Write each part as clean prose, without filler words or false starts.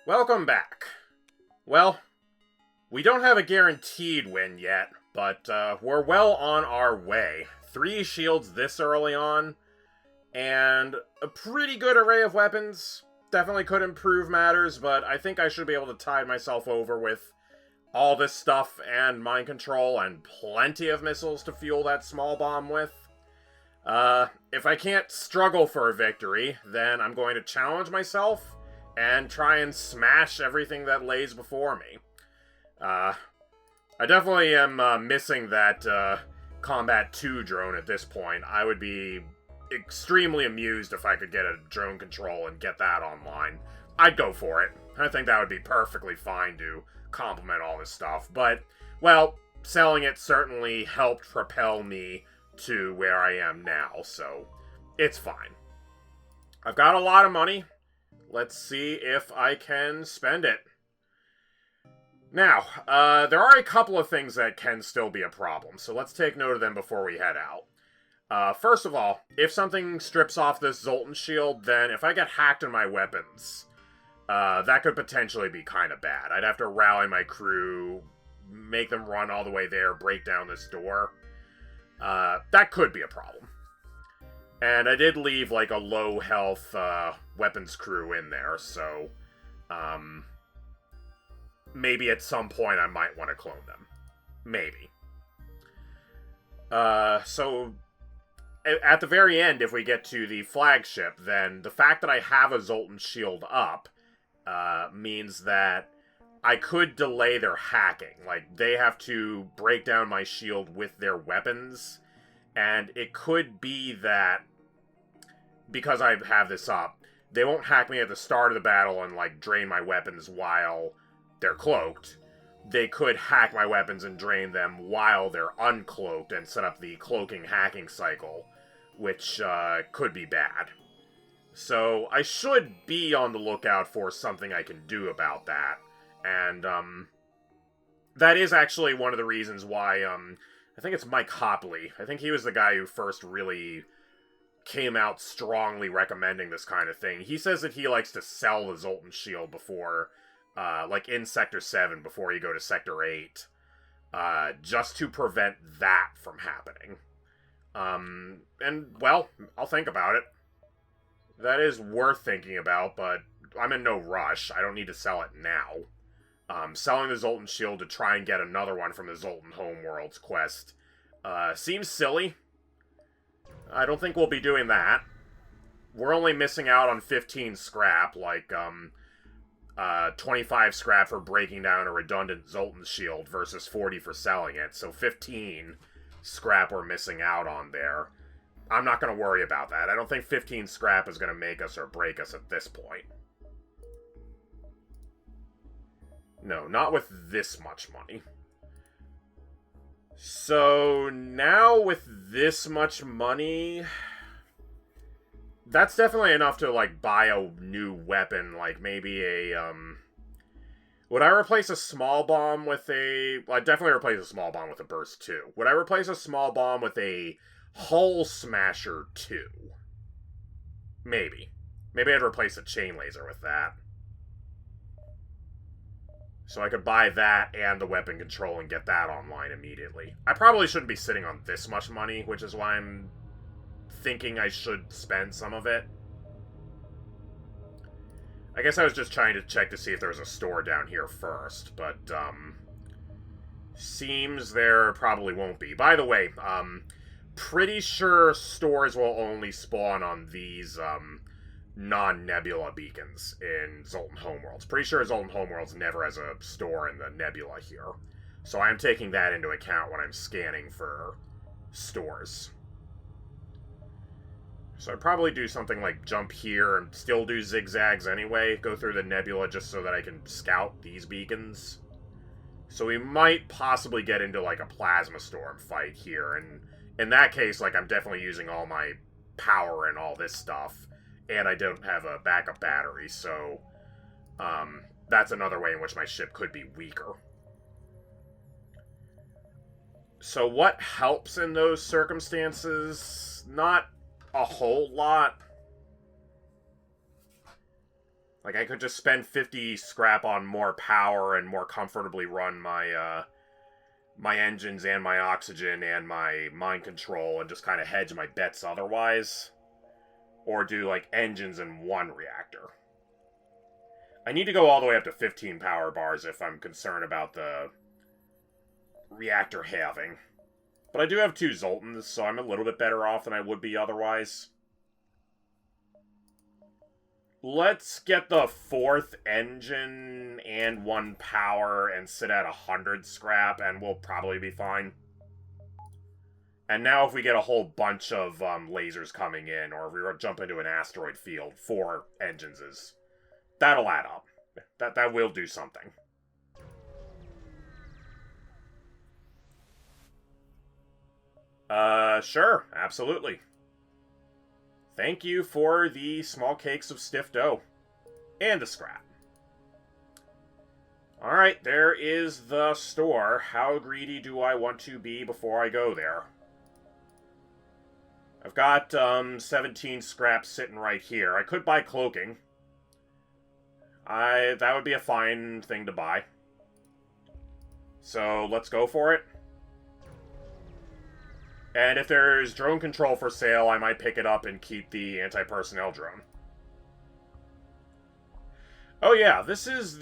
Welcome back. Well, we don't have a guaranteed win yet, but we're well on our way. 3 shields this early on, and a pretty good array of weapons. Definitely could improve matters, but I think I should be able to tide myself over with all this stuff and mind control and plenty of missiles to fuel that small bomb with. If I can't struggle for a victory, then I'm going to challenge myself and try and smash everything that lays before me. I definitely am missing that Combat 2 drone at this point. I would be extremely amused if I could get a drone control and get that online. I'd go for it. I think that would be perfectly fine to complement all this stuff. But, well, selling it certainly helped propel me to where I am now, so it's fine. I've got a lot of money. Let's see if I can spend it. Now, there are a couple of things that can still be a problem, so let's take note of them before we head out. First of all, if something strips off this Zoltan shield, then if I get hacked in my weapons, that could potentially be kind of bad. I'd have to rally my crew, make them run all the way there, break down this door. That could be a problem. And I did leave, like, a low-health, weapons crew in there, so, maybe at some point I might want to clone them. Maybe. So, at the very end, if we get to the flagship, then the fact that I have a Zoltan shield up, means that I could delay their hacking. Like, they have to break down my shield with their weapons, and it could be that, because I have this up, they won't hack me at the start of the battle and, like, drain my weapons while they're cloaked. They could hack my weapons and drain them while they're uncloaked and set up the cloaking hacking cycle, which, could be bad. So, I should be on the lookout for something I can do about that. And, that is actually one of the reasons why, I think it's Mike Hopley. I think he was the guy who first really came out strongly recommending this kind of thing. He says that he likes to sell the Zoltan shield before, like in Sector 7, before you go to Sector 8, just to prevent that from happening. And, well, I'll think about it. That is worth thinking about, but I'm in no rush. I don't need to sell it now. Selling the Zoltan shield to try and get another one from the Zoltan Homeworlds quest, seems silly. I don't think we'll be doing that. We're only missing out on 15 scrap, like, 25 scrap for breaking down a redundant Zoltan shield versus 40 for selling it, so 15 scrap we're missing out on there. I'm not going to worry about that. I don't think 15 scrap is going to make us or break us at this point. No, not with this much money. So, now with this much money, that's definitely enough to, like, buy a new weapon, like, maybe a, would I replace a small bomb with a... Well, I'd definitely replace a small bomb with a burst 2. Would I replace a small bomb with a hull smasher 2? Maybe. Maybe I'd replace a chain laser with that. So I could buy that and the weapon control and get that online immediately. I probably shouldn't be sitting on this much money, which is why I'm thinking I should spend some of it. I guess I was just trying to check to see if there was a store down here first, but, seems there probably won't be. By the way, pretty sure stores will only spawn on these, non-Nebula beacons in Zoltan Homeworlds. Pretty sure Zoltan Homeworlds never has a store in the Nebula here. So I'm taking that into account when I'm scanning for stores. So I'd probably do something like jump here and still do zigzags anyway, go through the Nebula just so that I can scout these beacons. So we might possibly get into, like, a Plasma Storm fight here, and in that case, like, I'm definitely using all my power and all this stuff, and I don't have a backup battery, so, that's another way in which my ship could be weaker. So what helps in those circumstances? Not a whole lot. Like, I could just spend 50 scrap on more power and more comfortably run my, my engines and my oxygen and my mind control and just kind of hedge my bets otherwise. Or do, like, engines in one reactor. I need to go all the way up to 15 power bars if I'm concerned about the reactor halving. But I do have 2 Zoltans, so I'm a little bit better off than I would be otherwise. Let's get the 4th engine and 1 power and sit at 100 scrap, and we'll probably be fine. And now if we get a whole bunch of lasers coming in, or if we jump into an asteroid field, 4 engines is... That'll add up. That will do something. Sure, absolutely. Thank you for the small cakes of stiff dough. And the scrap. Alright, there is the store. How greedy do I want to be before I go there? I've got 17 scraps sitting right here. I could buy cloaking. That would be a fine thing to buy. So let's go for it. And if there's drone control for sale, I might pick it up and keep the anti-personnel drone. Oh yeah, this is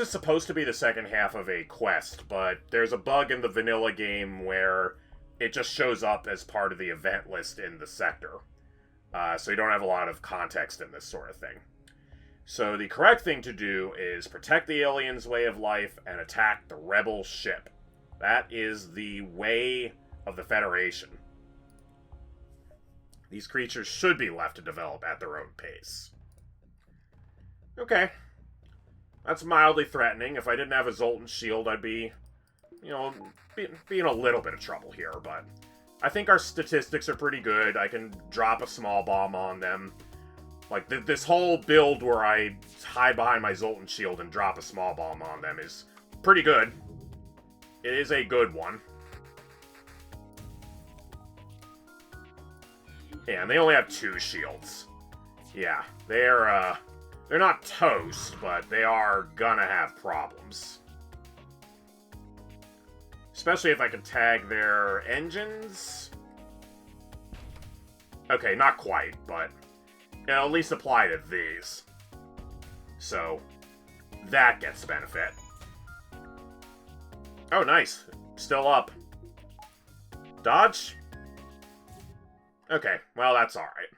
supposed to be the second half of a quest, but there's a bug in the vanilla game where it just shows up as part of the event list in the sector. So you don't have a lot of context in this sort of thing. So the correct thing to do is protect the aliens' way of life and attack the rebel ship. That is the way of the Federation. These creatures should be left to develop at their own pace. Okay. That's mildly threatening. If I didn't have a Zoltan shield, I'd be, you know, be in a little bit of trouble here, but I think our statistics are pretty good. I can drop a small bomb on them. Like, this whole build where I hide behind my Zoltan shield and drop a small bomb on them is pretty good. It is a good one. Yeah, and they only have 2 shields. Yeah, they're not toast, but they are gonna have problems. Especially if I can tag their engines. Okay, not quite, but it'll at least apply to these. So, that gets benefit. Oh, nice. Still up. Dodge? Okay, well, that's alright.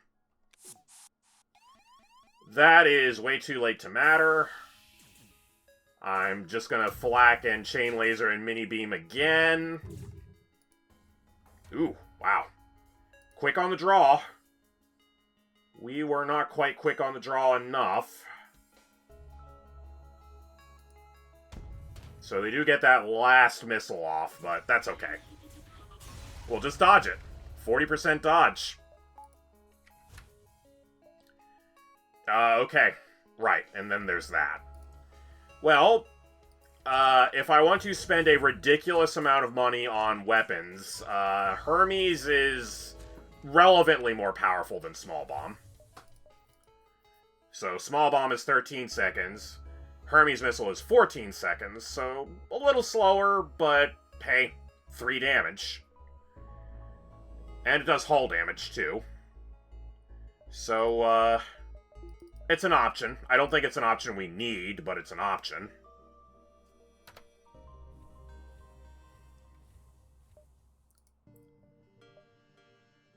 That is way too late to matter. I'm just gonna flak and chain laser and mini beam again. Ooh, wow. Quick on the draw. We were not quite quick on the draw enough. So they do get that last missile off, but that's okay. We'll just dodge it. 40% dodge. Okay. Right, and then there's that. Well, if I want to spend a ridiculous amount of money on weapons, Hermes is relevantly more powerful than Small Bomb. So Small Bomb is 13 seconds. Hermes Missile is 14 seconds, so a little slower, but hey, 3 damage. And it does hull damage, too. So, it's an option. I don't think it's an option we need, but it's an option.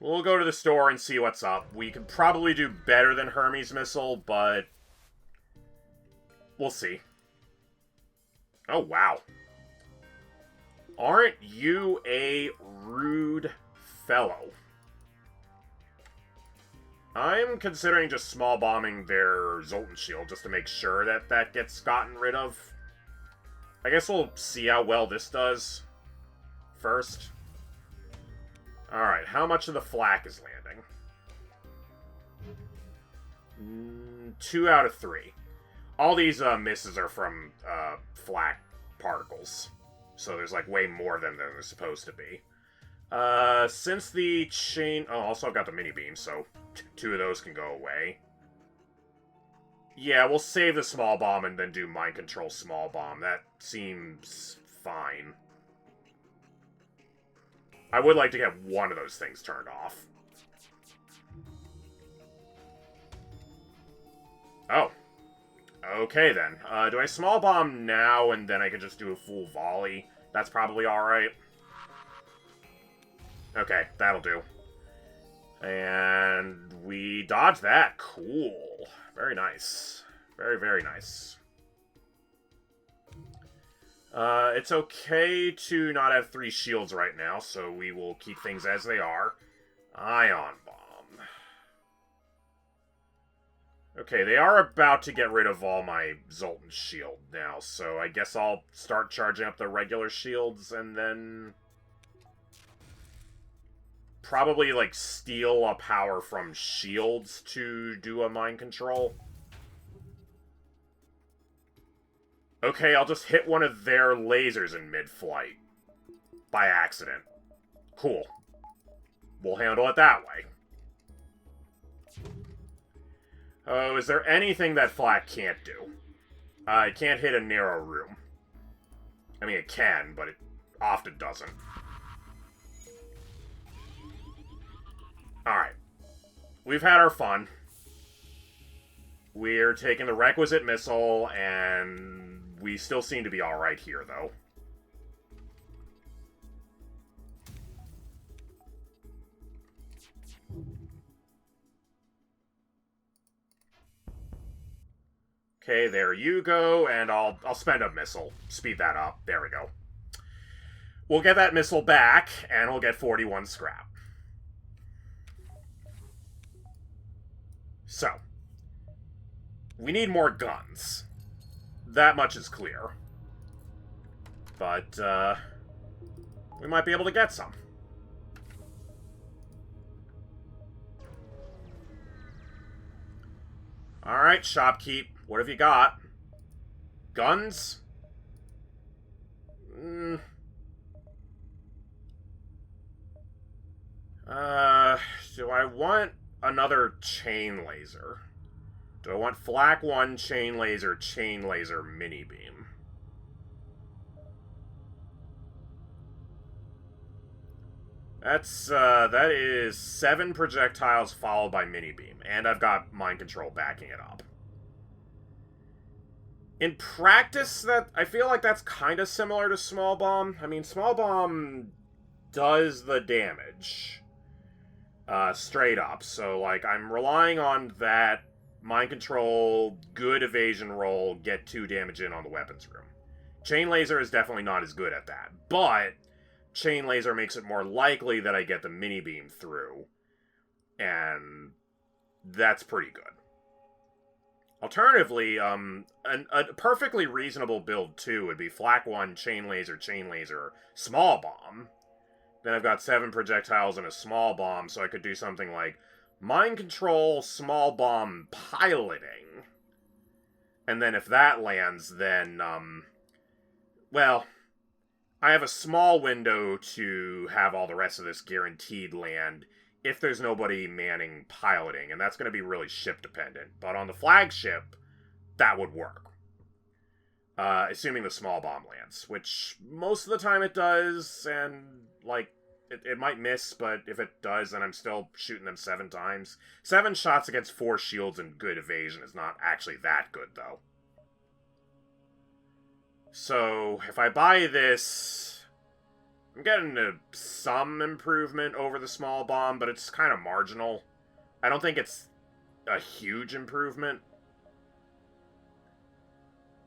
We'll go to the store and see what's up. We could probably do better than Hermes Missile, but we'll see. Oh, wow. Aren't you a rude fellow? I'm considering just small bombing their Zoltan shield just to make sure that that gets gotten rid of. I guess we'll see how well this does first. Alright, how much of the flak is landing? 2 out of 3. All these misses are from flak particles. So there's like way more than there's supposed to be. Since the chain... Oh, also I've got the mini beam, so 2 of those can go away. Yeah, we'll save the small bomb and then do mind control small bomb. That seems fine. I would like to get one of those things turned off. Oh. Okay, then. Do I small bomb now, and then I can just do a full volley? That's probably alright. Okay, that'll do. And we dodged that. Cool. Very nice. Very, very nice. It's okay to not have 3 shields right now, so we will keep things as they are. Ion Bomb. Okay, they are about to get rid of all my Zoltan shield now, so I guess I'll start charging up the regular shields and then probably, like, steal a power from shields to do a mind control. Okay, I'll just hit one of their lasers in mid-flight. By accident. Cool. We'll handle it that way. Oh, is there anything that Flak can't do? It can't hit a narrow room. I mean, it can, but it often doesn't. Alright. We've had our fun. We're taking the requisite missile, and we still seem to be alright here, though. Okay, there you go, and I'll spend a missile. Speed that up. There we go. We'll get that missile back, and we'll get 41 scrap. So, we need more guns. That much is clear. But, we might be able to get some. Alright, shopkeep. What have you got? Guns? Do I want another chain laser? Do I want Flak 1 chain laser mini beam? That is 7 projectiles followed by mini beam, and I've got mind control backing it up. In practice, I feel like that's kind of similar to small bomb. I mean, small bomb does the damage. Straight up. So, like, I'm relying on that mind control, good evasion roll, get 2 damage in on the weapons room. Chain laser is definitely not as good at that, but chain laser makes it more likely that I get the mini beam through, and that's pretty good. Alternatively, a perfectly reasonable build, too, would be Flak 1, chain laser, small bomb. Then I've got 7 projectiles and a small bomb, so I could do something like mind control, small bomb, piloting. And then if that lands, then, well, I have a small window to have all the rest of this guaranteed land if there's nobody manning piloting, and that's going to be really ship-dependent. But on the flagship, that would work. Assuming the small bomb lands, which most of the time it does, and, like, it might miss, but if it does, then I'm still shooting them 7 times. 7 shots against 4 shields and good evasion is not actually that good, though. So, if I buy this, I'm getting some improvement over the small bomb, but it's kind of marginal. I don't think it's a huge improvement.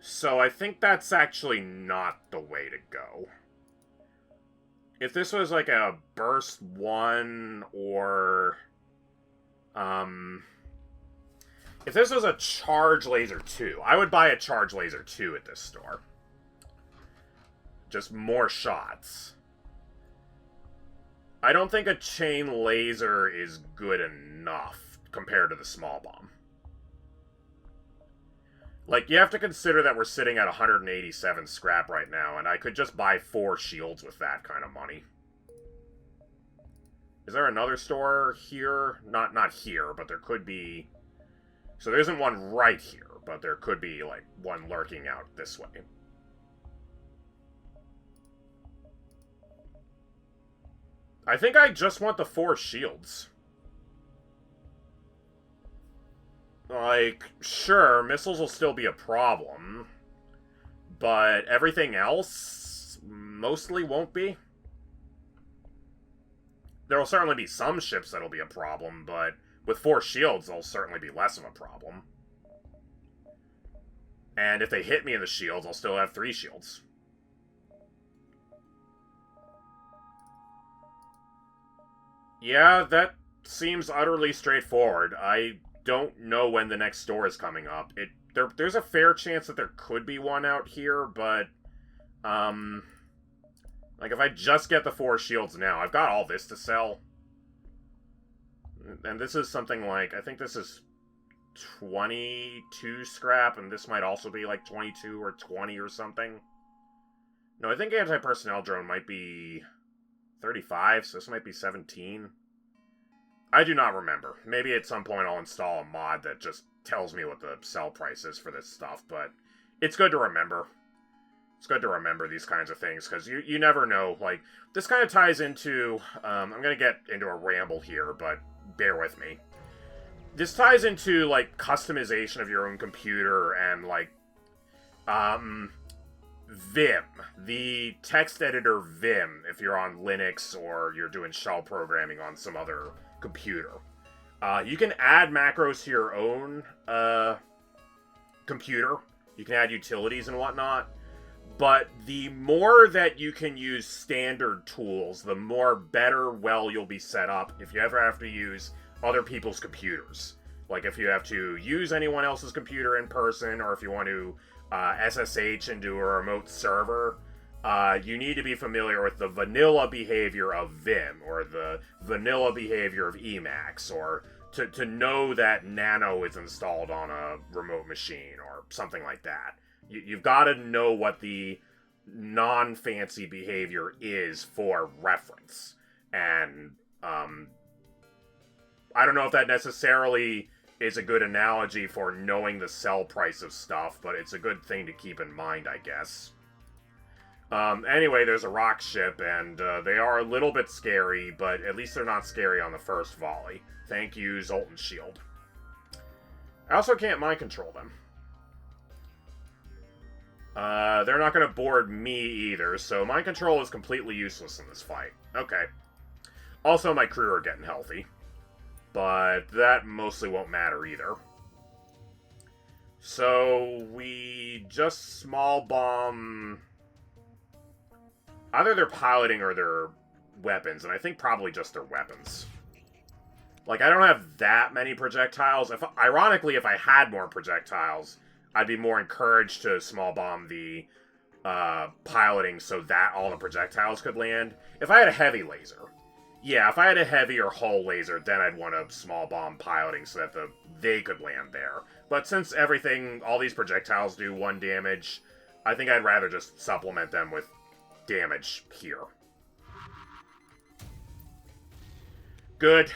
So I think that's actually not the way to go. If this was like a Burst 1 or... if this was a Charge Laser 2, I would buy a Charge Laser 2 at this store. Just more shots. I don't think a chain laser is good enough compared to the small bomb. Like, you have to consider that we're sitting at 187 scrap right now, and I could just buy 4 shields with that kind of money. Is there another store here? Not here, but there could be... So there isn't one right here, but there could be, like, one lurking out this way. I think I just want the 4 shields. Like, sure, missiles will still be a problem, but everything else mostly won't be. There will certainly be some ships that'll be a problem, but with 4 shields, they'll certainly be less of a problem. And if they hit me in the shields, I'll still have 3 shields. Yeah, that seems utterly straightforward. I don't know when the next store is coming up. There's a fair chance that there could be one out here, but like if I just get the 4 shields now, I've got all this to sell. And this is something like, I think this is 22 scrap, and this might also be like 22 or 20 or something. No, I think anti-personnel drone might be 35, so this might be 17. I do not remember. Maybe at some point I'll install a mod that just tells me what the sell price is for this stuff, but it's good to remember. It's good to remember these kinds of things, because you never know. Like, this kind of ties into, I'm going to get into a ramble here, but bear with me. This ties into, like, customization of your own computer and, like, Vim, the text editor Vim, if you're on Linux or you're doing shell programming on some other computer. You can add macros to your own computer. You can add utilities and whatnot. But the more that you can use standard tools, the more well you'll be set up if you ever have to use other people's computers. Like if you have to use anyone else's computer in person, or if you want to SSH into a remote server, you need to be familiar with the vanilla behavior of Vim, or the vanilla behavior of Emacs, or to know that Nano is installed on a remote machine, or something like that. You've got to know what the non-fancy behavior is for reference. And I don't know if that necessarily is a good analogy for knowing the sell price of stuff, but it's a good thing to keep in mind, I guess. Anyway, there's a rock ship, and they are a little bit scary, but at least they're not scary on the first volley. Thank you, Zoltan Shield. I also can't mind control them. They're not going to board me either, so mind control is completely useless in this fight. Okay. Also, my crew are getting healthy, but that mostly won't matter either. So, we just small bomb either their piloting or their weapons, and I think probably just their weapons. Like, I don't have that many projectiles. Ironically, if I had more projectiles, I'd be more encouraged to small bomb the piloting so that all the projectiles could land. If I had a heavy laser, yeah, if I had a heavy or hull laser, then I'd want to small bomb piloting so that they could land there. But since all these projectiles do 1 damage, I think I'd rather just supplement them with damage here. Good.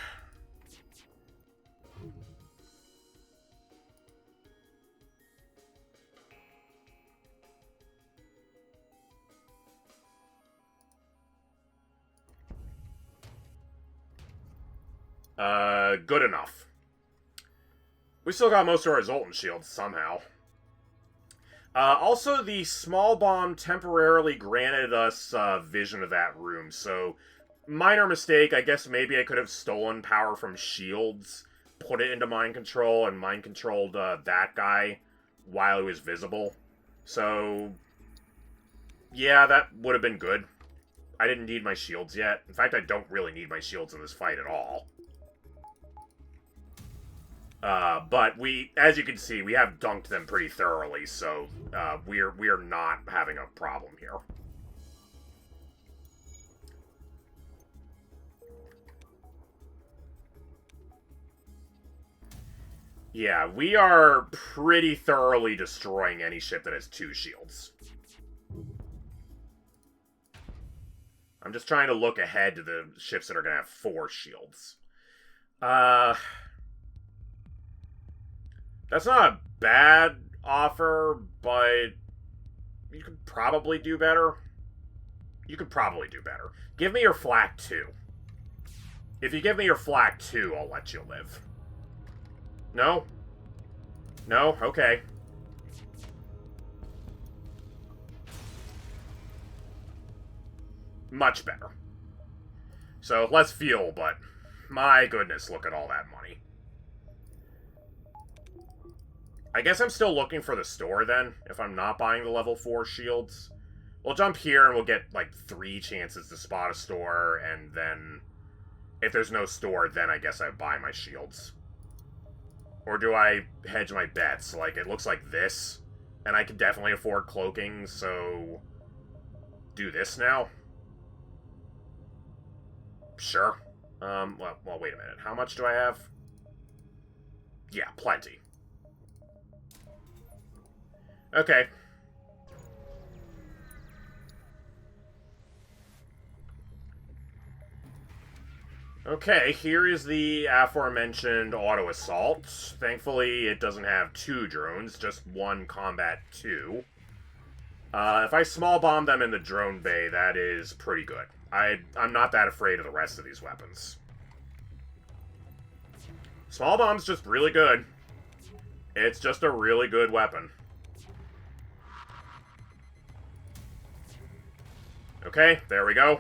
Good enough. We still got most of our Zoltan shields somehow. Also, the small bomb temporarily granted us vision of that room, so minor mistake. I guess maybe I could have stolen power from shields, put it into mind control, and mind controlled that guy while he was visible. So, yeah, that would have been good. I didn't need my shields yet. In fact, I don't really need my shields in this fight at all. But as you can see, we have dunked them pretty thoroughly, so we're not having a problem here. Yeah, we are pretty thoroughly destroying any ship that has 2 shields. I'm just trying to look ahead to the ships that are going to have 4 shields. That's not a bad offer, but you could probably do better. You could probably do better. Give me your flak 2. If you give me your flak 2, I'll let you live. No? No? Okay. Much better. So, less fuel, but my goodness, look at all that money. I guess I'm still looking for the store, then, if I'm not buying the level 4 shields. We'll jump here and we'll get, like, 3 chances to spot a store, and then if there's no store, then I guess I buy my shields. Or do I hedge my bets? Like, it looks like this, and I can definitely afford cloaking, so do this now? Sure. Well, wait a minute. How much do I have? Yeah, plenty. Okay. Okay, here is the aforementioned auto assault. Thankfully, it doesn't have 2 drones, just 1 combat 2. If I small bomb them in the drone bay, that is pretty good. I'm not that afraid of the rest of these weapons. Small bomb's just really good. It's just a really good weapon. Okay, there we go.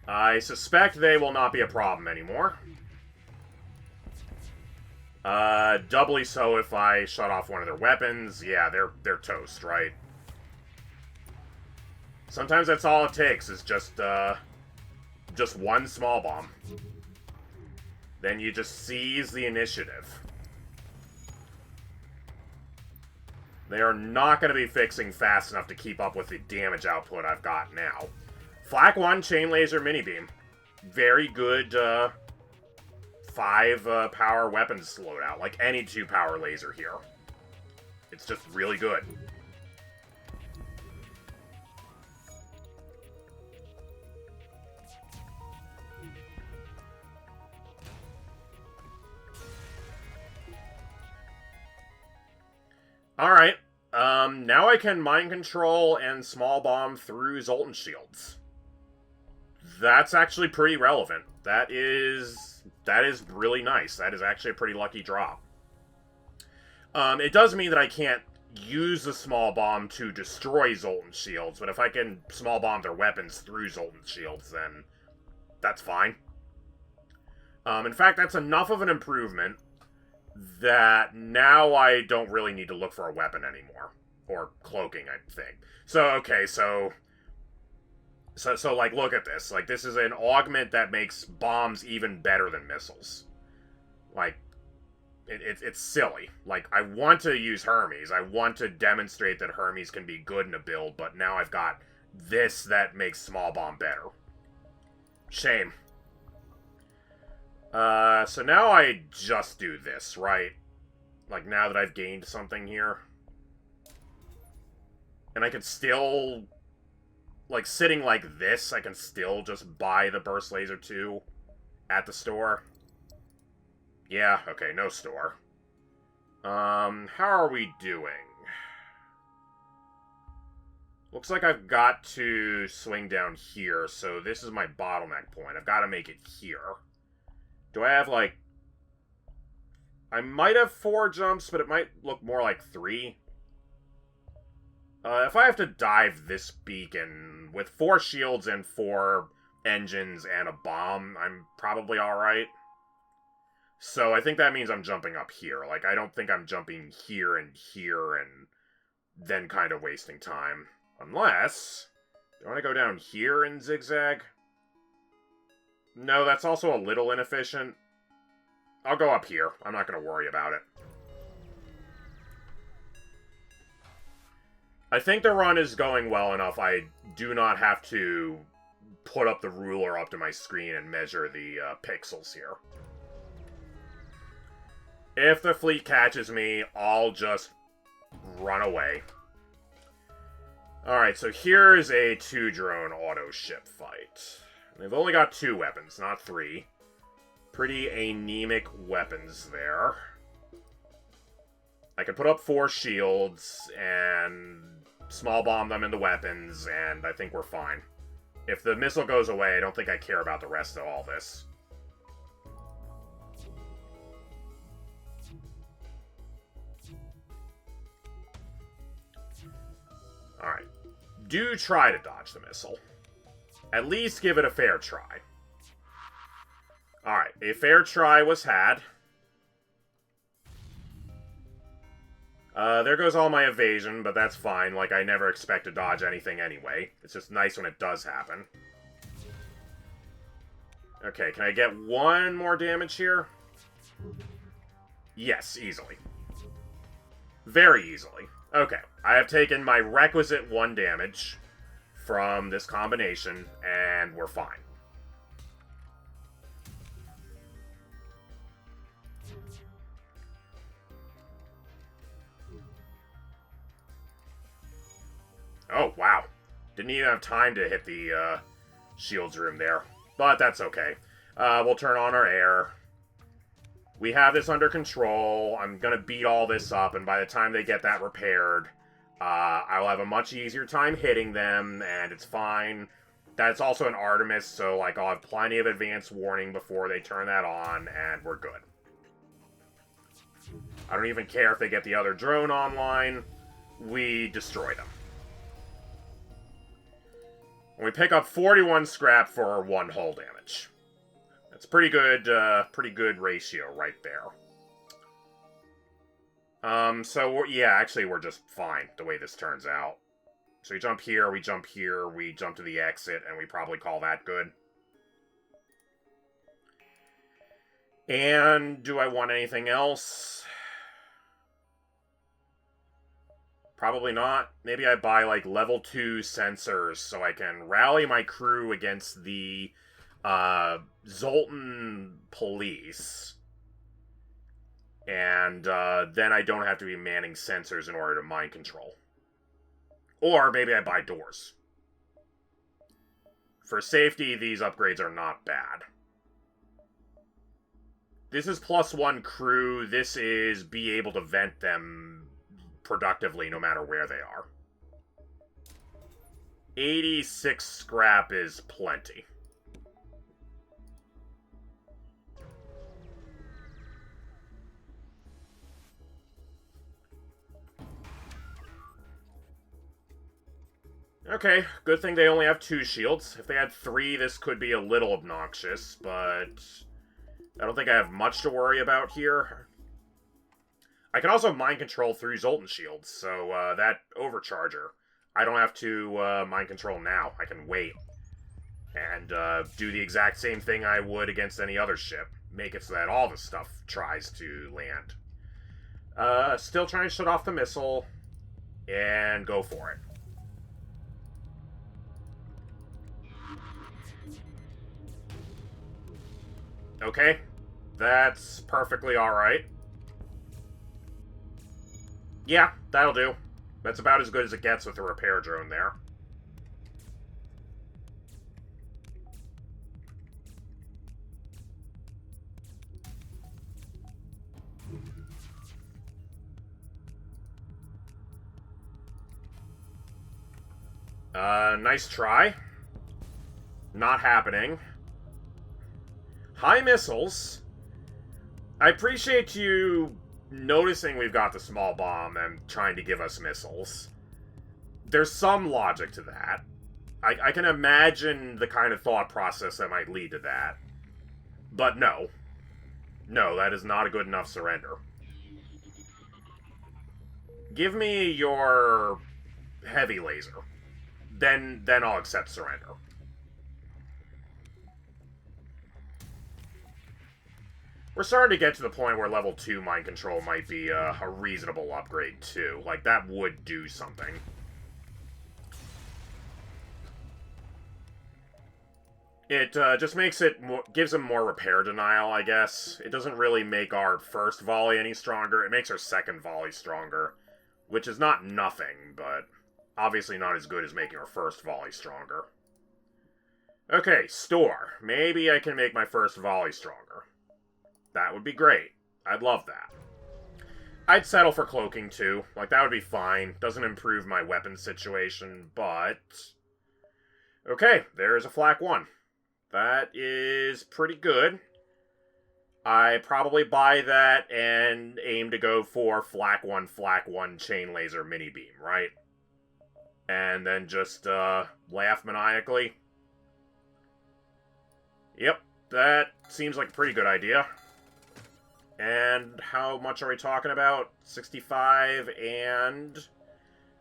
I suspect they will not be a problem anymore. Doubly so if I shut off one of their weapons. Yeah, they're toast, right? Sometimes that's all it takes, is just one small bomb. Then you just seize the initiative. They are not going to be fixing fast enough to keep up with the damage output I've got now. Flak 1, Chain Laser, Mini Beam. Very good, 5 power weapons loadout. Like any 2 power laser here. It's just really good. Alright, now I can mind control and small bomb through Zoltan shields. That's actually pretty relevant. That is really nice. That is actually a pretty lucky drop. It does mean that I can't use the small bomb to destroy Zoltan shields, but if I can small bomb their weapons through Zoltan shields, then that's fine. In fact, that's enough of an improvement that now I don't really need to look for a weapon anymore. Or cloaking, I think. So, okay, so, like, look at this. Like, this is an augment that makes bombs even better than missiles. Like, it's silly. Like, I want to use Hermes. I want to demonstrate that Hermes can be good in a build, but now I've got this that makes small bomb better. Shame. So now I just do this, right? Like, now that I've gained something here. And I can still, like, sitting like this, I can still just buy the Burst Laser 2 at the store. Yeah, okay, no store. How are we doing? Looks like I've got to swing down here, so this is my bottleneck point. I've got to make it here. Do I have, like... I might have 4 jumps, but it might look more like 3. If I have to dive this beacon with 4 shields and 4 engines and a bomb, I'm probably alright. So I think that means I'm jumping up here. Like, I don't think I'm jumping here and then kind of wasting time. Unless... do I want to go down here and zigzag? No, that's also a little inefficient. I'll go up here. I'm not going to worry about it. I think the run is going well enough. I do not have to put up the ruler up to my screen and measure the pixels here. If the fleet catches me, I'll just run away. Alright, so here's a 2-drone auto ship fight. They've only got 2 weapons, not 3. Pretty anemic weapons there. I can put up 4 shields and small bomb them into weapons, and I think we're fine. If the missile goes away, I don't think I care about the rest of all this. Alright. Do try to dodge the missile. At least give it a fair try. Alright, a fair try was had. There goes all my evasion, but that's fine. Like, I never expect to dodge anything anyway. It's just nice when it does happen. Okay, can I get 1 more damage here? Yes, easily. Very easily. Okay, I have taken my requisite 1 damage from this combination, and we're fine. Oh, wow. Didn't even have time to hit the shields room there. But that's okay. We'll turn on our air. We have this under control. I'm going to beat all this up, and by the time they get that repaired, I'll have a much easier time hitting them, and it's fine. That's also an Artemis, so like I'll have plenty of advance warning before they turn that on, and we're good. I don't even care if they get the other drone online. We destroy them. And we pick up 41 scrap for 1 hull damage. That's pretty good ratio right there. So, yeah, actually, we're just fine the way this turns out. So we jump here, we jump here, we jump to the exit, and we probably call that good. And do I want anything else? Probably not. Maybe I buy, like, level 2 sensors so I can rally my crew against the Zoltan police. And then I don't have to be manning sensors in order to mind control. Or maybe I buy doors. For safety, these upgrades are not bad. This is +1 crew. This is be able to vent them productively no matter where they are. 86 scrap is plenty. Okay, good thing they only have 2 shields. If they had 3, this could be a little obnoxious, but I don't think I have much to worry about here. I can also mind control through Zoltan shields, so that overcharger, I don't have to mind control now. I can wait and do the exact same thing I would against any other ship. Make it so that all the stuff tries to land. Still trying to shut off the missile, and go for it. Okay, that's perfectly alright. Yeah, that'll do. That's about as good as it gets with the repair drone there. Nice try. Not happening. High missiles. I appreciate you noticing we've got the small bomb and trying to give us missiles. There's some logic to that. I can imagine the kind of thought process that might lead to that. But no. No, that is not a good enough surrender. Give me your heavy laser. Then I'll accept surrender. We're starting to get to the point where level 2 mind control might be a reasonable upgrade, too. Like, that would do something. It just makes it more, gives them more repair denial, I guess. It doesn't really make our first volley any stronger. It makes our second volley stronger. Which is not nothing, but obviously not as good as making our first volley stronger. Okay, store. Maybe I can make my first volley stronger. That would be great. I'd love that. I'd settle for cloaking, too. Like, that would be fine. Doesn't improve my weapon situation, but... Okay, there's a flak 1. That is pretty good. I probably buy that and aim to go for flak 1, chain laser, mini beam, right? And then just, laugh maniacally. Yep, that seems like a pretty good idea. And how much are we talking about? 65 and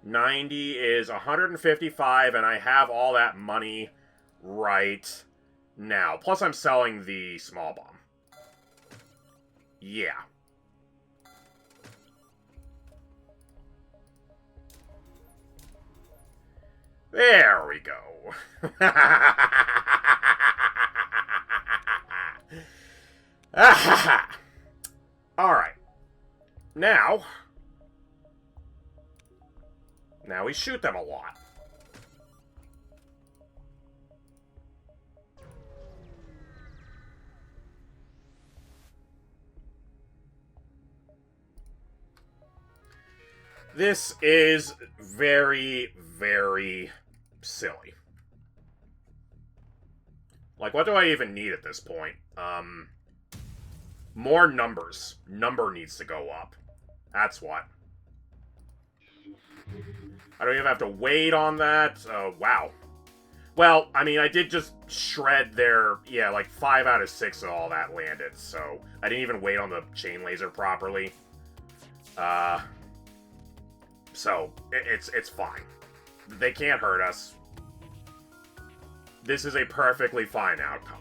90 is 155, and I have all that money right now. Plus, I'm selling the small bomb. Yeah. There we go. Alright. Now we shoot them a lot. This is very, very silly. Like, what do I even need at this point? More numbers. Number needs to go up. That's what. I don't even have to wait on that. Wow. Well, I mean, I did just shred their... Yeah, like 5 out of 6 of all that landed, so... I didn't even wait on the chain laser properly. So, it's fine. They can't hurt us. This is a perfectly fine outcome.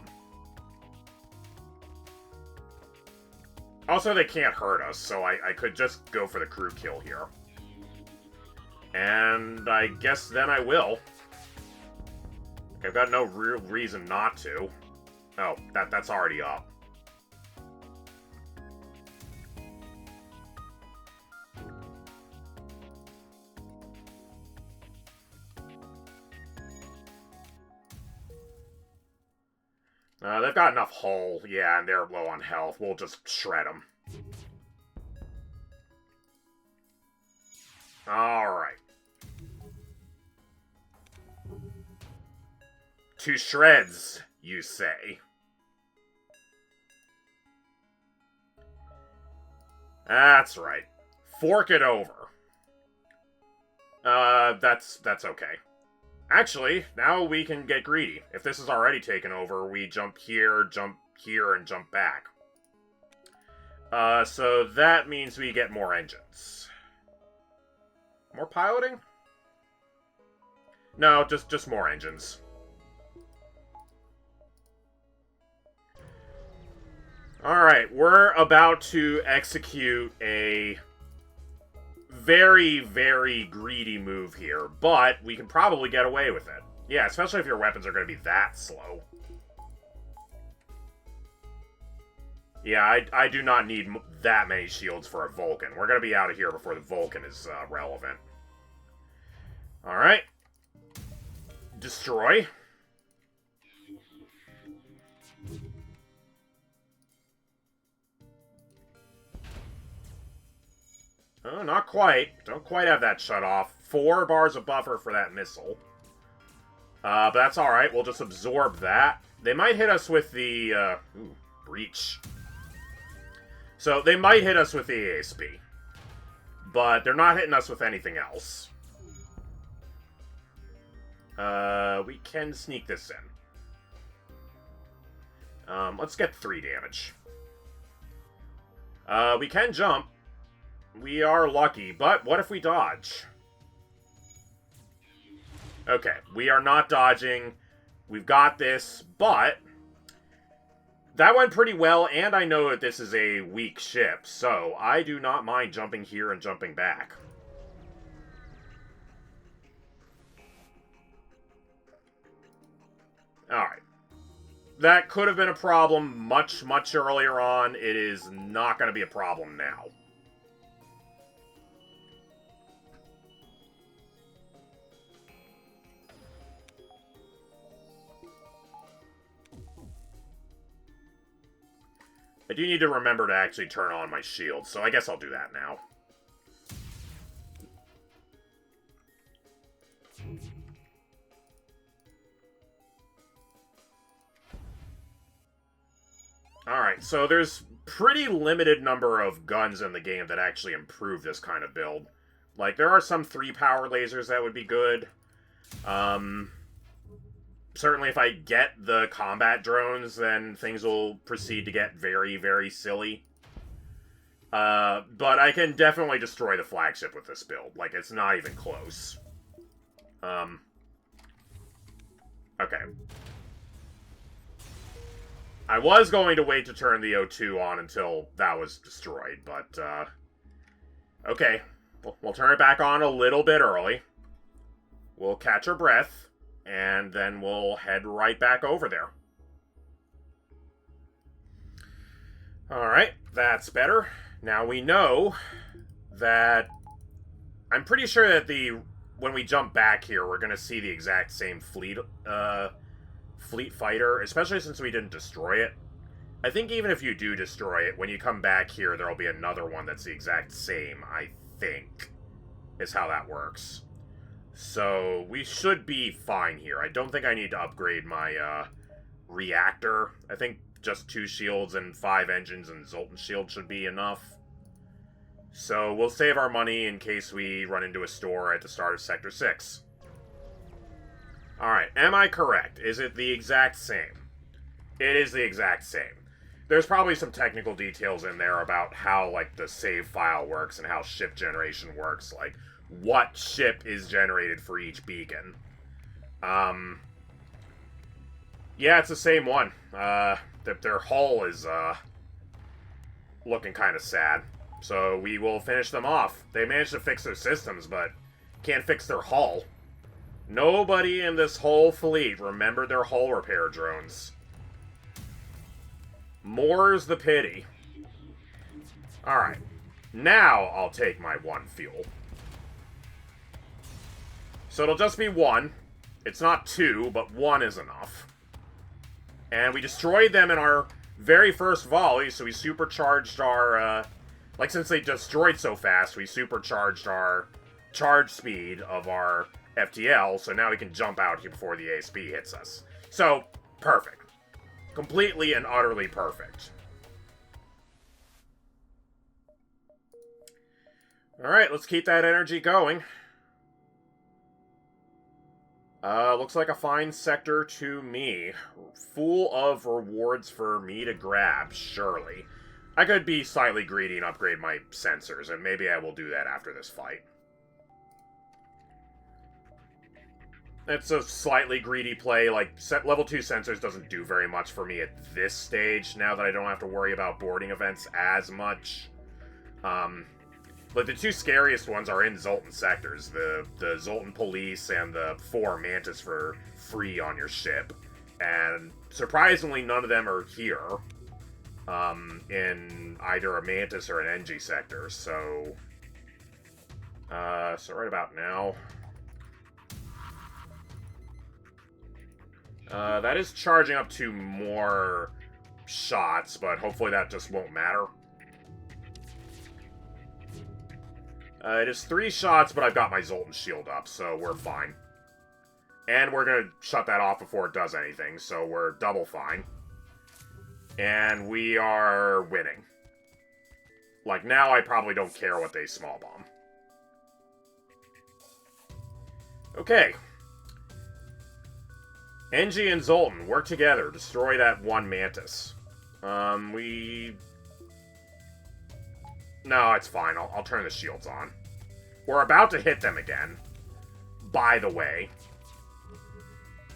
Also, they can't hurt us, so I could just go for the crew kill here. And I guess then I will. I've got no real reason not to. Oh, that's already up. They've got enough hull, yeah, and they're low on health. We'll just shred them. Alright. To shreds, you say. That's right. Fork it over. That's okay. Actually, now we can get greedy. If this is already taken over, we jump here, and jump back. So that means we get more engines. More piloting? No, just more engines. Alright, we're about to execute a very, very greedy move here, but we can probably get away with it. Yeah, especially if your weapons are going to be that slow. Yeah, I do not need that many shields for a Vulcan. We're going to be out of here before the Vulcan is relevant. Alright. Destroy. Oh, not quite. Don't quite have that shut off. 4 bars of buffer for that missile. But that's alright. We'll just absorb that. They might hit us with the, breach. So, they might hit us with the ASP. But they're not hitting us with anything else. We can sneak this in. Let's get 3 damage. We can jump. We are lucky, but what if we dodge? Okay, we are not dodging. We've got this, but that went pretty well, and I know that this is a weak ship, so I do not mind jumping here and jumping back. Alright. That could have been a problem much, much earlier on. It is not going to be a problem now. I do need to remember to actually turn on my shield, so I guess I'll do that now. Alright, so there's pretty limited number of guns in the game that actually improve this kind of build. Like, there are some 3-power lasers that would be good. Certainly if I get the combat drones, then things will proceed to get very, very silly. But I can definitely destroy the flagship with this build. Like, it's not even close. Okay. I was going to wait to turn the O2 on until that was destroyed, but, okay. We'll turn it back on a little bit early. We'll catch our breath, and then we'll head right back over there. Alright, that's better. Now we know that... I'm pretty sure that when we jump back here, we're going to see the exact same fleet fighter, especially since we didn't destroy it. I think even if you do destroy it, when you come back here, there'll be another one that's the exact same, I think, is how that works. So, we should be fine here. I don't think I need to upgrade my, reactor. I think just 2 shields and 5 engines and Zoltan shield should be enough. So, we'll save our money in case we run into a store at the start of Sector 6. Alright, am I correct? Is it the exact same? It is the exact same. There's probably some technical details in there about how, like, the save file works and how ship generation works. Like, what ship is generated for each beacon. Yeah, it's the same one. Their hull is, looking kind of sad. So we will finish them off. They managed to fix their systems, but can't fix their hull. Nobody in this whole fleet remembered their hull repair drones. More's the pity. Alright. Now I'll take my 1 fuel. So it'll just be 1. It's not 2, but 1 is enough. And we destroyed them in our very first volley, so we supercharged our, like, since they destroyed so fast, we supercharged our charge speed of our FTL, so now we can jump out here before the ASB hits us. So, perfect. Completely and utterly perfect. Alright, let's keep that energy going. Looks like a fine sector to me. Full of rewards for me to grab, surely. I could be slightly greedy and upgrade my sensors, and maybe I will do that after this fight. It's a slightly greedy play, like, level 2 sensors doesn't do very much for me at this stage, now that I don't have to worry about boarding events as much. But the 2 scariest ones are in Zoltan sectors, the Zoltan Police and the 4 Mantis for free on your ship. And surprisingly, none of them are here, in either a Mantis or an NG sector, so... so right about now... that is charging up to more shots, but hopefully that just won't matter. It is 3 shots, but I've got my Zoltan shield up, so we're fine. And we're gonna shut that off before it does anything, so we're double fine. And we are winning. Like, now I probably don't care what they small bomb. Okay. NG and Zoltan, work together. Destroy that 1 Mantis. No, it's fine. I'll turn the shields on. We're about to hit them again. By the way.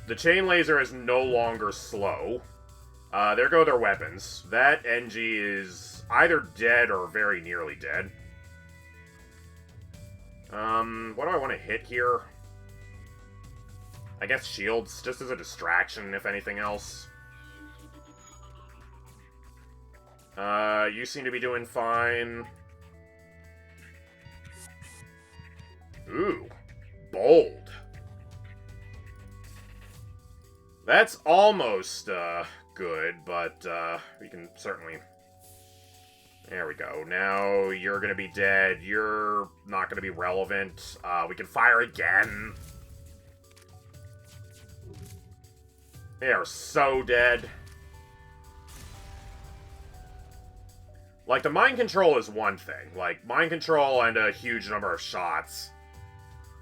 The chain laser is no longer slow. There go their weapons. That NG is either dead or very nearly dead. What do I want to hit here? I guess shields, just as a distraction, if anything else. You seem to be doing fine. Ooh, bold. That's almost, good, but, we can certainly... There we go. Now you're gonna be dead. You're not gonna be relevant. We can fire again. They are so dead. Like, the mind control is one thing. Like, mind control and a huge number of shots.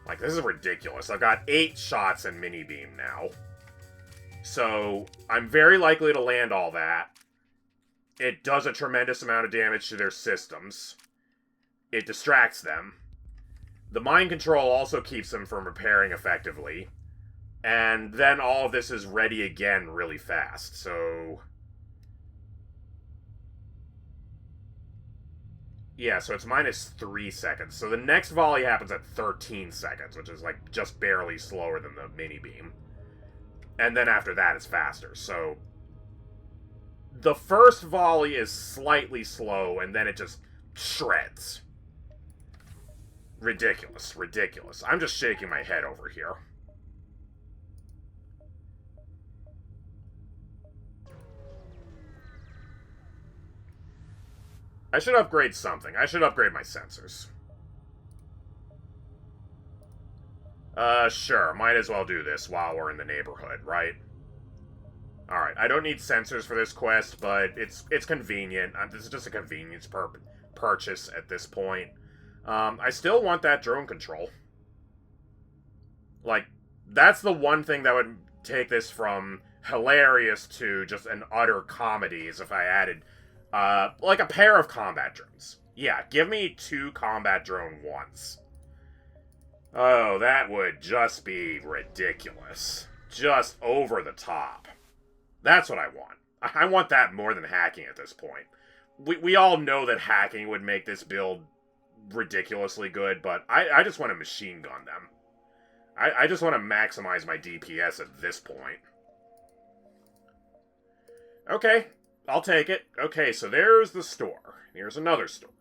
Like, this is ridiculous. I've got 8 shots in mini beam now. So, I'm very likely to land all that. It does a tremendous amount of damage to their systems. It distracts them. The mind control also keeps them from repairing effectively. And then all of this is ready again really fast, so... Yeah, so it's minus 3 seconds. So the next volley happens at 13 seconds, which is like just barely slower than the mini beam. And then after that it's faster, so... The first volley is slightly slow, and then it just shreds. Ridiculous, ridiculous. I'm just shaking my head over here. I should upgrade something. I should upgrade my sensors. Sure. Might as well do this while we're in the neighborhood, right? Alright, I don't need sensors for this quest, but it's convenient. This is just a convenience purchase at this point. I still want that drone control. Like, that's the one thing that would take this from hilarious to just an utter comedy, is if I added, like a pair of combat drones. Yeah, give me 2 combat drone ones. Oh, that would just be ridiculous. Just over the top. That's what I want. I want that more than hacking at this point. We all know that hacking would make this build ridiculously good, but I just want to machine gun them. I just want to maximize my DPS at this point. Okay, I'll take it. Okay, so there's the store. Here's another store.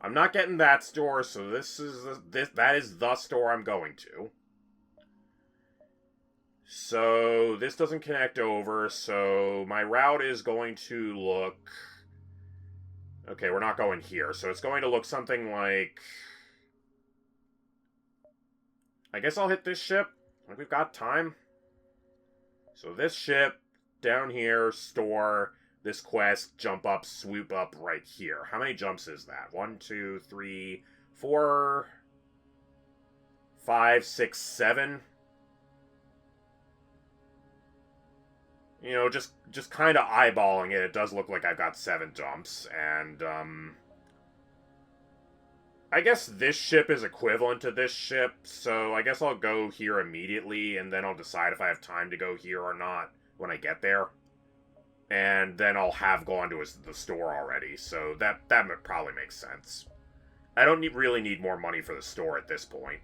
I'm not getting that store, so that is the store I'm going to. So this doesn't connect over, so my route is going to look... Okay, we're not going here, so it's going to look something like... I guess I'll hit this ship. Like, we've got time. So this ship, down here, store, this quest, jump up, swoop up right here. How many jumps is that? 1, 2, 3, 4, 5, 6, 7. You know, just kind of eyeballing it, it does look like I've got 7 jumps, and, I guess this ship is equivalent to this ship, so I guess I'll go here immediately, and then I'll decide if I have time to go here or not when I get there. And then I'll have gone to the store already, so that probably makes sense. I don't really need more money for the store at this point.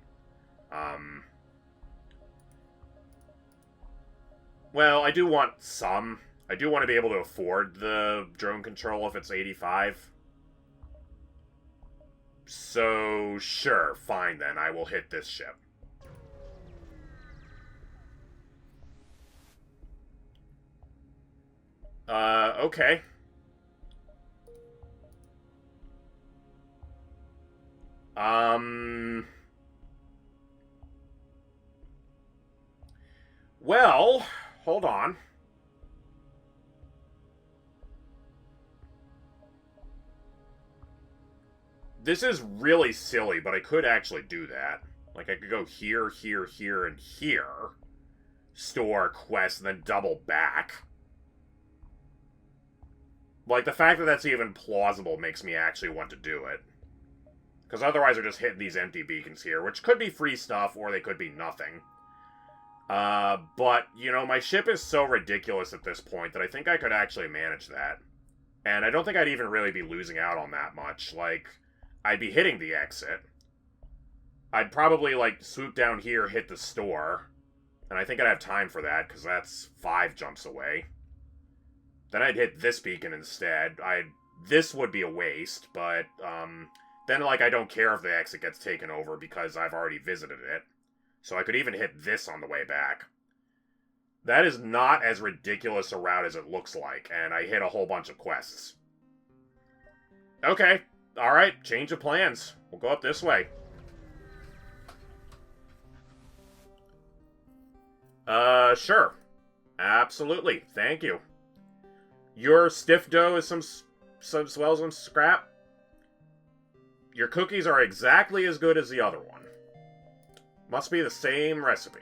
Well, I do want some. I do want to be able to afford the drone control if it's 85. So, sure, fine then, I will hit this ship. Okay. Well, hold on. This is really silly, but I could actually do that. Like, I could go here, here, here, and here. Store, quest, and then double back. Like, the fact that that's even plausible makes me actually want to do it. Because otherwise we're just hitting these empty beacons here, which could be free stuff, or they could be nothing. But, you know, my ship is so ridiculous at this point that I think I could actually manage that. And I don't think I'd even really be losing out on that much. Like, I'd be hitting the exit. I'd probably, like, swoop down here, hit the store. And I think I'd have time for that, because that's 5 jumps away. Then I'd hit this beacon instead. This would be a waste, but, then, like, I don't care if the exit gets taken over, because I've already visited it. So I could even hit this on the way back. That is not as ridiculous a route as it looks like, and I hit a whole bunch of quests. Okay. Alright, change of plans. We'll go up this way. Sure. Absolutely. Thank you. Your stiff dough is some swell some scrap. Your cookies are exactly as good as the other one. Must be the same recipe.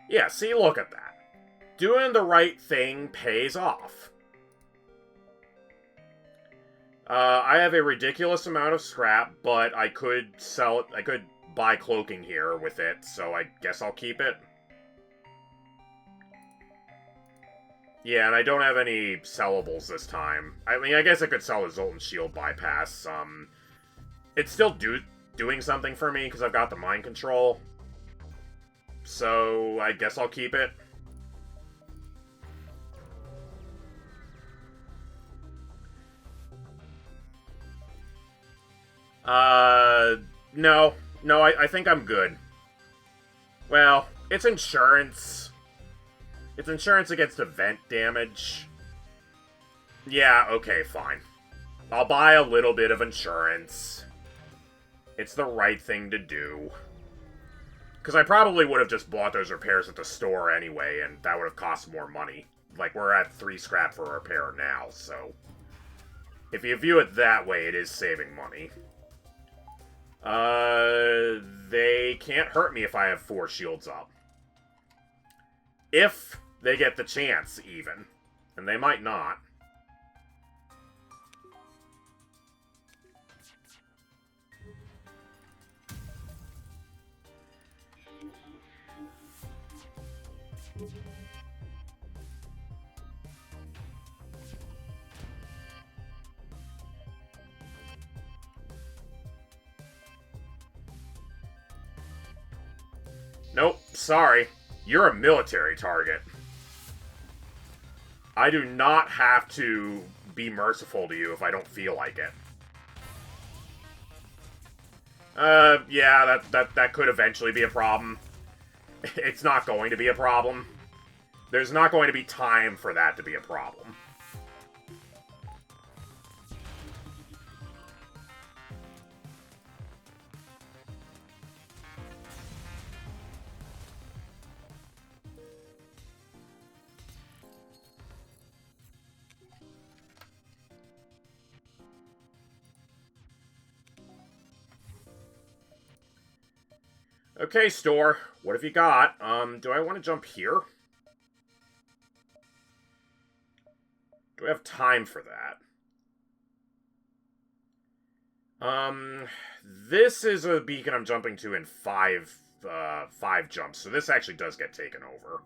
Yeah, see, look at that. Doing the right thing pays off. I have a ridiculous amount of scrap, but I could sell it. I could buy cloaking here with it, so I guess I'll keep it. Yeah, and I don't have any sellables this time. I mean, I guess I could sell the Zoltan Shield Bypass. It's still doing something for me, because I've got the mind control. So, I guess I'll keep it. No. No, I think I'm good. Well, it's insurance. It's insurance against event damage. Yeah, okay, fine. I'll buy a little bit of insurance. It's the right thing to do. Because I probably would have just bought those repairs at the store anyway, and that would have cost more money. Like, we're at 3 scrap for a repair now, so... If you view it that way, it is saving money. They can't hurt me if I have 4 shields up. If they get the chance, even. And they might not. Nope, sorry. You're a military target. I do not have to be merciful to you if I don't feel like it. Yeah, that could eventually be a problem. It's not going to be a problem. There's not going to be time for that to be a problem. Okay, store. What have you got? Do I want to jump here? Do I have time for that? This is a beacon I'm jumping to in 5 jumps, so this actually does get taken over.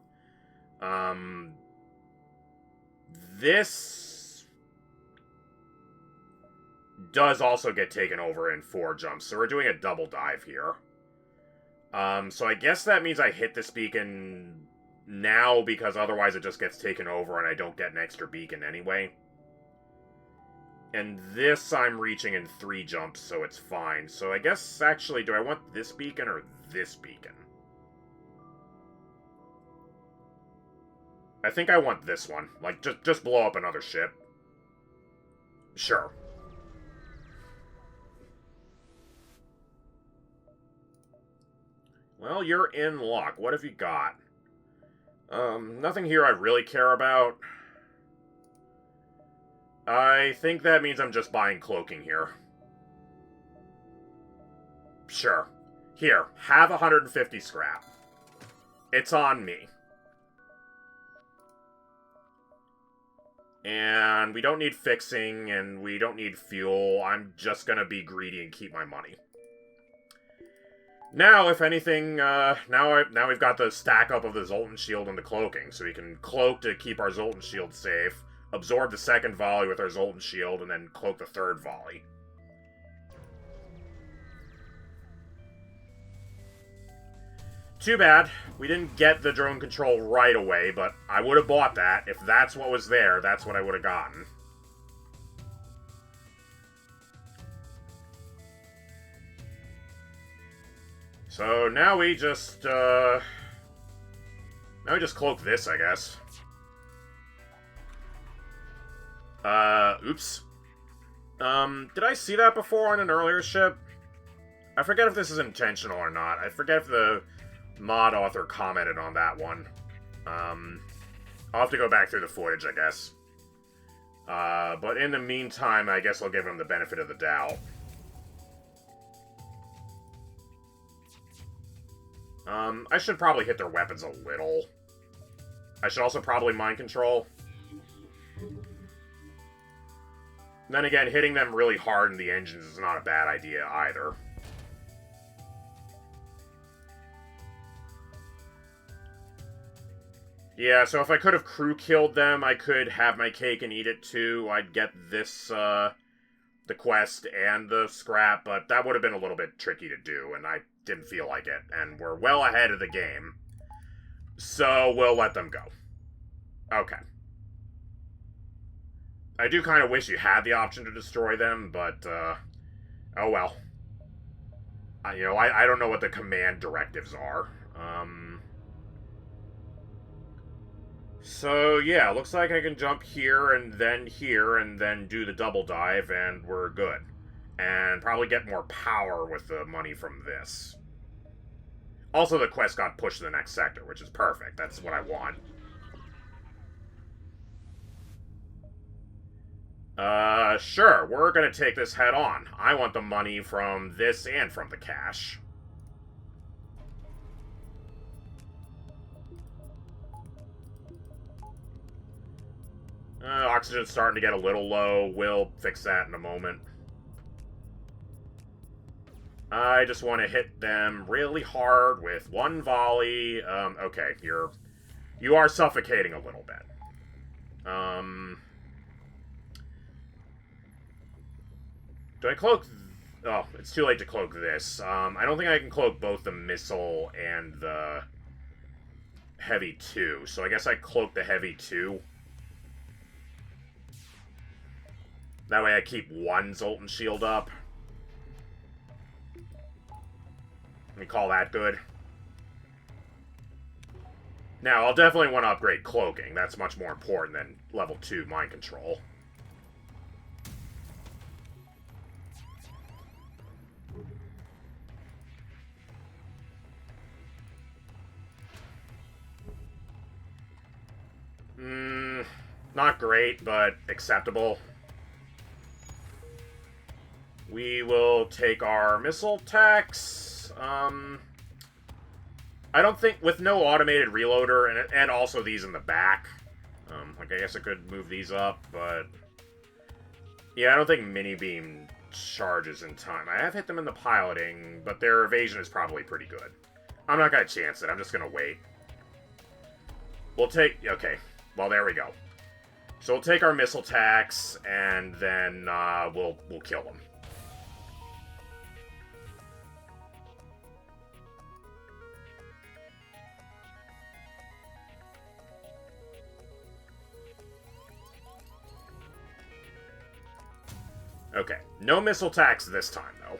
This does also get taken over in 4 jumps, so we're doing a double dive here. So I guess that means I hit this beacon now, because otherwise it just gets taken over and I don't get an extra beacon anyway. And this I'm reaching in 3 jumps, so it's fine. So I guess, actually, do I want this beacon or this beacon? I think I want this one. Like, just blow up another ship. Sure. Well, you're in luck. What have you got? Nothing here I really care about. I think that means I'm just buying cloaking here. Sure. Here, have 150 scrap. It's on me. And we don't need fixing, and we don't need fuel. I'm just gonna be greedy and keep my money. Now, if anything, now we've got the stack up of the Zoltan Shield and the cloaking, so we can cloak to keep our Zoltan Shield safe, absorb the second volley with our Zoltan Shield, and then cloak the third volley. Too bad. We didn't get the drone control right away, but I would have bought that. If that's what was there, that's what I would have gotten. So now we just, now we just cloak this, I guess. Oops. Did I see that before on an earlier ship? I forget if this is intentional or not. I forget if the mod author commented on that one. I'll have to go back through the footage, I guess. But in the meantime, I guess I'll give him the benefit of the doubt. I should probably hit their weapons a little. I should also probably mind control. Then again, hitting them really hard in the engines is not a bad idea either. Yeah, so if I could have crew killed them, I could have my cake and eat it too. I'd get this, the quest and the scrap, but that would have been a little bit tricky to do, and I didn't feel like it. And we're well ahead of the game. So we'll let them go. Okay. I do kind of wish you had the option to destroy them, but, oh well. You know, I don't know what the command directives are. So, yeah, looks like I can jump here, and then do the double dive, and we're good. And probably get more power with the money from this. Also, the quest got pushed to the next sector, which is perfect. That's what I want. Sure, we're gonna take this head on. I want the money from this and from the cash. Oxygen's starting to get a little low. We'll fix that in a moment. I just want to hit them really hard with one volley. Okay, you are suffocating a little bit. Do I cloak... Oh, it's too late to cloak this. I don't think I can cloak both the missile and the heavy 2, so I guess I cloak the heavy 2. That way I keep one Zoltan shield up. Let me call that good. Now, I'll definitely want to upgrade cloaking. That's much more important than level 2 mind control. Not great, but acceptable. We will take our missile tax. I don't think, with no automated reloader, and also these in the back, like, I guess I could move these up, but... Yeah, I don't think mini-beam charges in time. I have hit them in the piloting, but their evasion is probably pretty good. I'm not gonna chance it, I'm just gonna wait. We'll take... Okay, well, there we go. So we'll take our missile tax, and then, we'll kill them. Okay, no missile tax this time, though.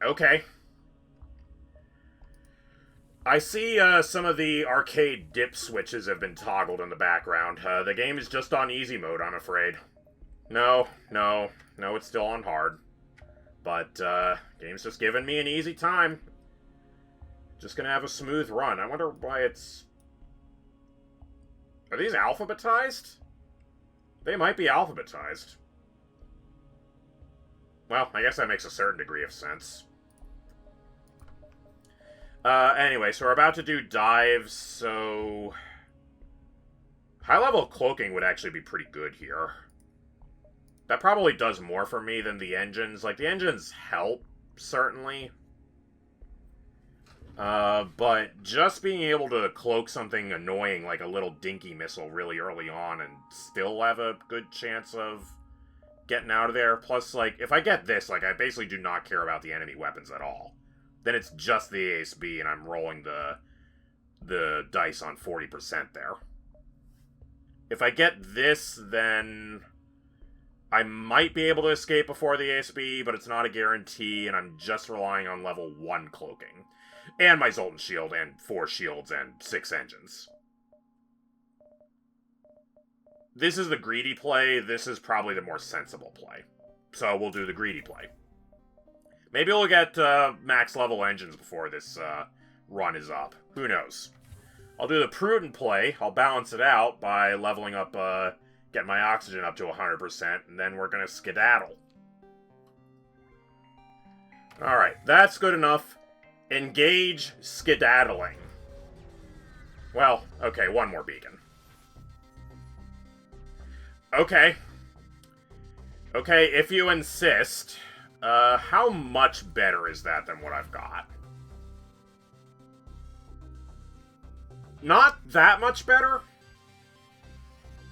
Okay. I see some of the arcade dip switches have been toggled in the background. The game is just on easy mode, I'm afraid. No, it's still on hard. But, game's just giving me an easy time. Just gonna have a smooth run. I wonder why it's... Are these alphabetized? They might be alphabetized. Well, I guess that makes a certain degree of sense. Anyway, so we're about to do dives, so... High-level cloaking would actually be pretty good here. That probably does more for me than the engines. Like, the engines help, certainly. But just being able to cloak something annoying like a little dinky missile really early on and still have a good chance of getting out of there. Plus, like, if I get this, like, I basically do not care about the enemy weapons at all. Then it's just the ASB and I'm rolling the dice on 40% there. If I get this, then... I might be able to escape before the ASB, but it's not a guarantee, and I'm just relying on level 1 cloaking. And my Zoltan Shield, and 4 shields, and 6 engines. This is the greedy play. This is probably the more sensible play. So we'll do the greedy play. Maybe we'll get max level engines before this run is up. Who knows? I'll do the prudent play. I'll balance it out by leveling up, get my oxygen up to 100%, and then we're gonna skedaddle. Alright, that's good enough. Engage skedaddling. Well, okay, one more beacon. Okay. Okay, if you insist. How much better is that than what I've got? Not that much better?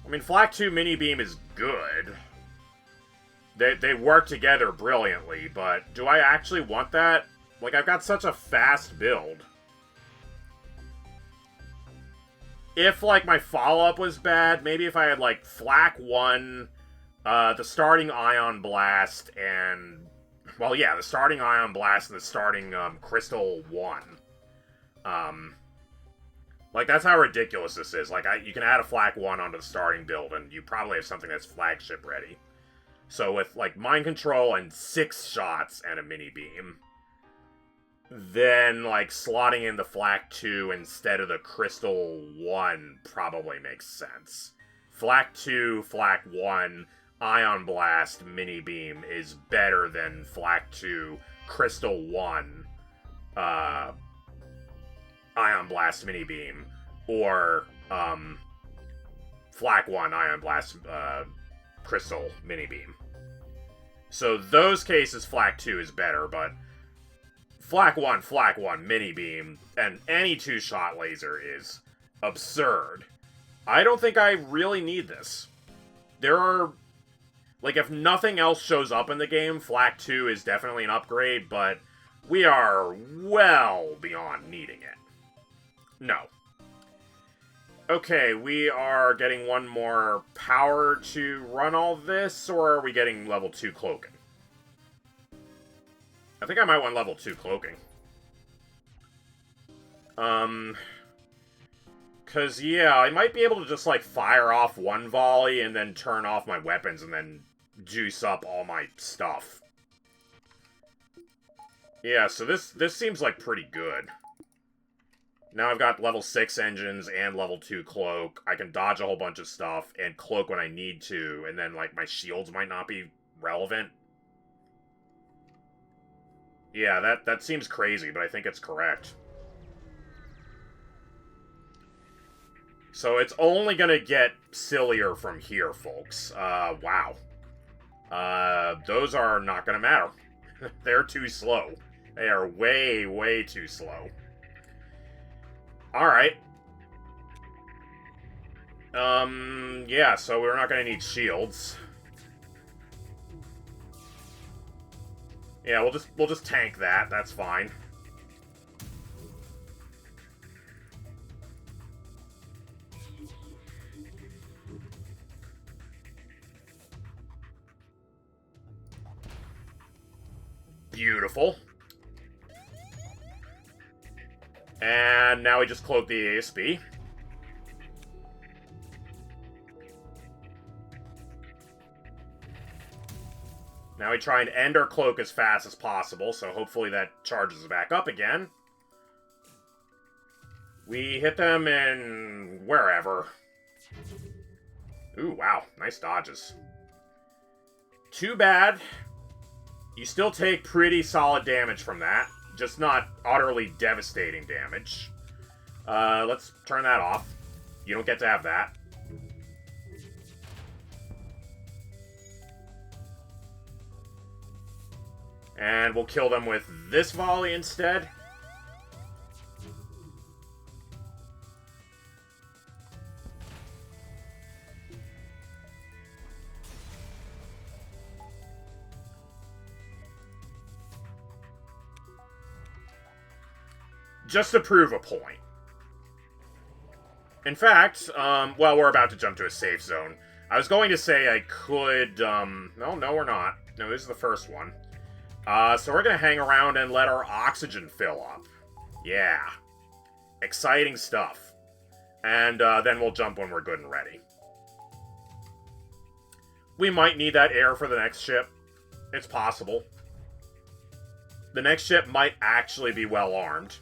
I mean, Flak 2 Mini Beam is good. They work together brilliantly, but do I actually want that? Like, I've got such a fast build. If, like, my follow-up was bad, maybe if I had, like, Flak 1, the starting Ion Blast, and... Well, yeah, the starting Ion Blast and the starting, Crystal 1. Like, that's how ridiculous this is. Like, you can add a Flak 1 onto the starting build, and you probably have something that's flagship ready. So with, like, Mind Control and 6 shots and a Mini Beam, then, like, slotting in the Flak 2 instead of the Crystal 1 probably makes sense. Flak 2, Flak 1, Ion Blast, Mini Beam is better than Flak 2, Crystal 1, Ion Blast, Mini Beam, or, Flak 1, Ion Blast, Crystal, Mini Beam. So those cases, Flak 2 is better, but Flak 1, Mini Beam, and any 2-shot laser is absurd. I don't think I really need this. There are... Like, if nothing else shows up in the game, Flak 2 is definitely an upgrade, but we are well beyond needing it. No. Okay, we are getting one more power to run all this, or are we getting level 2 cloaking? I think I might want level 2 cloaking. Cause, yeah, I might be able to just, like, fire off one volley and then turn off my weapons and then juice up all my stuff. Yeah, so this seems like pretty good. Now I've got level 6 engines and level 2 cloak. I can dodge a whole bunch of stuff and cloak when I need to, and then, like, my shields might not be relevant. Yeah, that seems crazy, but I think it's correct. So it's only gonna get sillier from here, folks. Wow. Those are not gonna matter. They're too slow. They are way, way too slow. Alright. Yeah, so we're not gonna need shields. Yeah, we'll just tank that. That's fine. Beautiful. And now we just cloak the ASB. Now we try and end our cloak as fast as possible, so hopefully that charges back up again. We hit them in wherever. Ooh, wow. Nice dodges. Too bad. You still take pretty solid damage from that. Just not utterly devastating damage. Let's turn that off. You don't get to have that. And we'll kill them with this volley instead. Just to prove a point. In fact, well, we're about to jump to a safe zone. I was going to say I could, no, we're not. No, this is the first one. So we're gonna hang around and let our oxygen fill up. Yeah. Exciting stuff. And, then we'll jump when we're good and ready. We might need that air for the next ship. It's possible. The next ship might actually be well armed.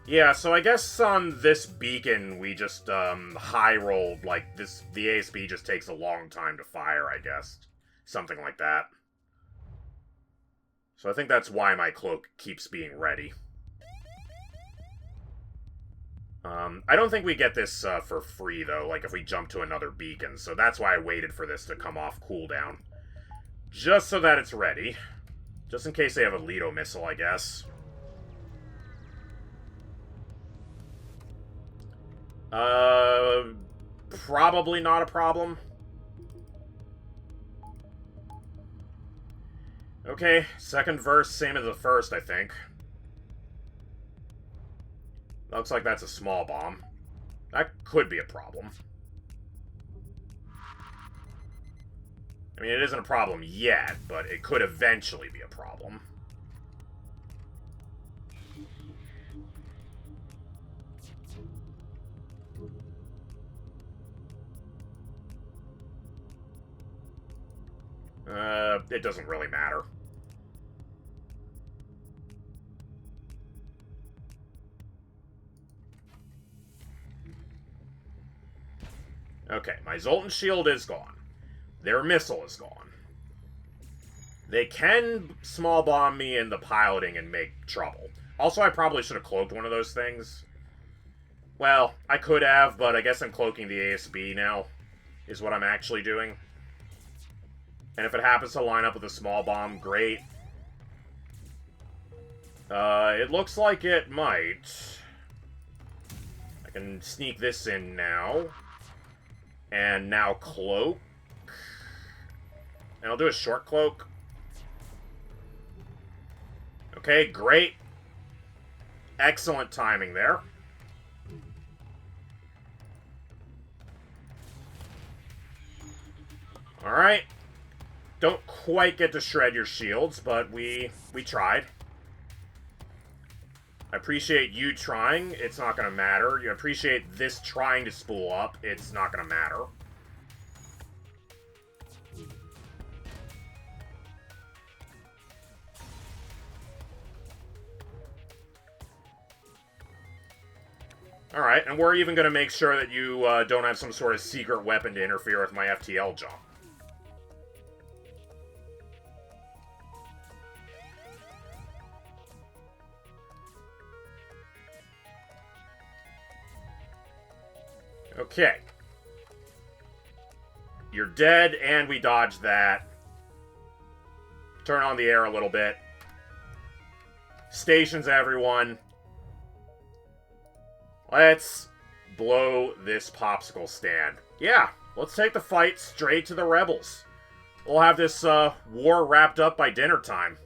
Yeah, so I guess on this beacon, we just, high-rolled, like, the ASB just takes a long time to fire, I guess. Something like that. So I think that's why my cloak keeps being ready. I don't think we get this, for free, though, like, if we jump to another beacon, so that's why I waited for this to come off cooldown. Just so that it's ready. Just in case they have a Leto missile, I guess. Probably not a problem. Okay, second verse, same as the first, I think. Looks like that's a small bomb. That could be a problem. I mean, it isn't a problem yet, but it could eventually be a problem. It doesn't really matter. Okay, my Zoltan shield is gone. Their missile is gone. They can small bomb me in the piloting and make trouble. Also, I probably should have cloaked one of those things. Well, I could have, but I guess I'm cloaking the ASB now, is what I'm actually doing. And if it happens to line up with a small bomb, great. It looks like it might. I can sneak this in now. And now cloak. And I'll do a short cloak. Okay, great. Excellent timing there. Alright. Don't quite get to shred your shields, but we tried. I appreciate you trying. It's not going to matter. You appreciate this trying to spool up. It's not going to matter. Alright, and we're even going to make sure that you don't have some sort of secret weapon to interfere with my FTL jump. Okay. You're dead, and we dodged that. Turn on the air a little bit. Stations, everyone. Let's blow this popsicle stand. Yeah, let's take the fight straight to the rebels. We'll have this war wrapped up by dinner time.